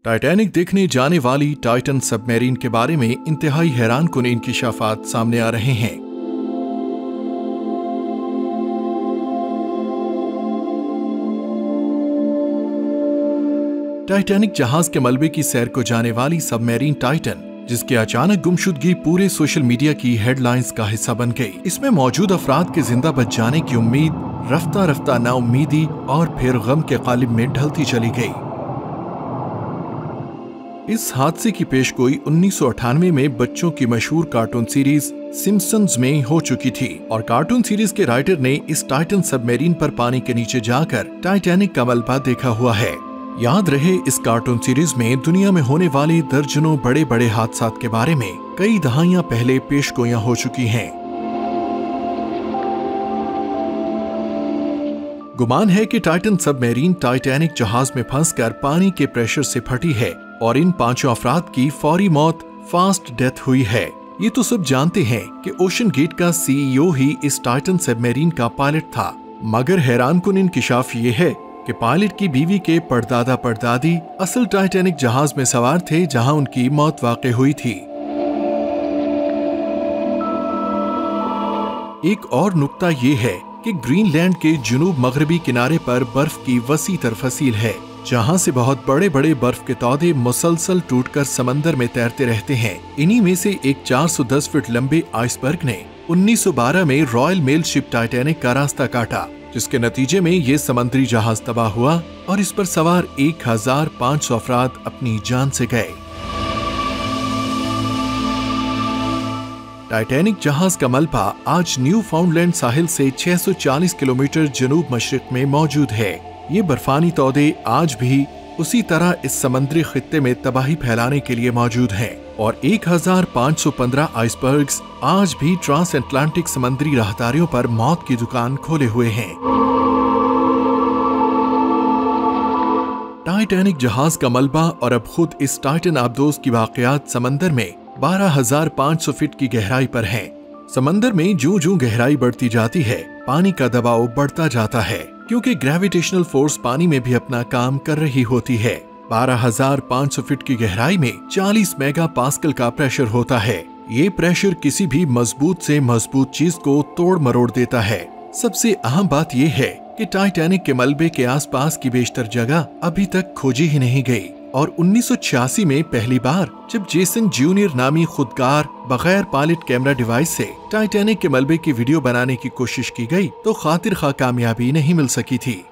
Titanic देखने जाने वाली टाइटन सबमरीन के बारे में इंतहाई हैरानकुन इंकिशाफात सामने आ रहे हैं। टाइटैनिक जहाज के मलबे की सैर को जाने वाली सबमरीन टाइटन, जिसकी अचानक गुमशुदगी पूरे सोशल मीडिया की हेडलाइंस का हिस्सा बन गई। इसमें मौजूद अफराद के जिंदा बच जाने की उम्मीद रफ्ता रफ्ता नाउम्मीदी और फिर गम के कालिब में ढलती चली गई। इस हादसे की पेशगोई 1998 में बच्चों की मशहूर कार्टून सीरीज सिम्पसन्स में हो चुकी थी और कार्टून सीरीज के राइटर ने इस टाइटन सबमरीन पर पानी के नीचे जाकर टाइटैनिक का मलबा देखा हुआ है। याद रहे, इस कार्टून सीरीज में दुनिया में होने वाले दर्जनों बड़े बड़े हादसात के बारे में कई दहाइयां पहले पेशगोइयां हो चुकी हैं। गुमान है कि टाइटन सबमरीन टाइटैनिक जहाज में फंसकर पानी के प्रेशर से फटी है और इन 5 अफराद की फौरी मौत फास्ट डेथ हुई है। ये तो सब जानते हैं कि ओशन गेट का CEO ही इस टाइटन सबमरीन का पायलट था, मगर हैरानकुन इंकिशाफ ये है कि पायलट की बीवी के परदादा परदादी असल टाइटैनिक जहाज में सवार थे जहां उनकी मौत वाक़ई हुई थी। एक और नुक्ता ये है कि ग्रीनलैंड के जुनूब मगरबी किनारे पर बर्फ की वसी तर फसील है, जहां से बहुत बड़े बड़े बर्फ के तौदे मुसलसल टूटकर समंदर में तैरते रहते हैं। इन्हीं में से एक 410 फीट लंबे आइसबर्ग ने 1912 में रॉयल मेल शिप टाइटैनिक का रास्ता काटा, जिसके नतीजे में ये समुद्री जहाज तबाह हुआ और इस पर सवार 1500 अफराद अपनी जान से गए। टाइटैनिक जहाज का मलबा आज न्यू फाउंडलैंड साहिल से 640 किलोमीटर जनूब मशरिक में मौजूद है। ये बर्फानी तौदे आज भी उसी तरह इस समुद्री खित्ते में तबाही फैलाने के लिए मौजूद हैं और 1515 आइसबर्ग्स आज भी ट्रांस अटलांटिक समुद्री राहदारियों पर मौत की दुकान खोले हुए हैं। टाइटैनिक जहाज का मलबा और अब खुद इस टाइटन आबदोज की वाकयात समंदर में 12,500 फीट की गहराई पर हैं। समंदर में जो गहराई बढ़ती जाती है, पानी का दबाव बढ़ता जाता है, क्योंकि ग्रेविटेशनल फोर्स पानी में भी अपना काम कर रही होती है। 12,500 फीट की गहराई में 40 मेगा पास्कल का प्रेशर होता है। ये प्रेशर किसी भी मजबूत से मजबूत चीज को तोड़ मरोड़ देता है। सबसे अहम बात यह है कि टाइटैनिक के मलबे के आसपास की बेशतर जगह अभी तक खोजी ही नहीं गई और 1986 में पहली बार जब जेसन जूनियर नामी खुदकार बगैर पायलट कैमरा डिवाइस से टाइटैनिक के मलबे की वीडियो बनाने की कोशिश की गई तो खातिर खा कामयाबी नहीं मिल सकी थी।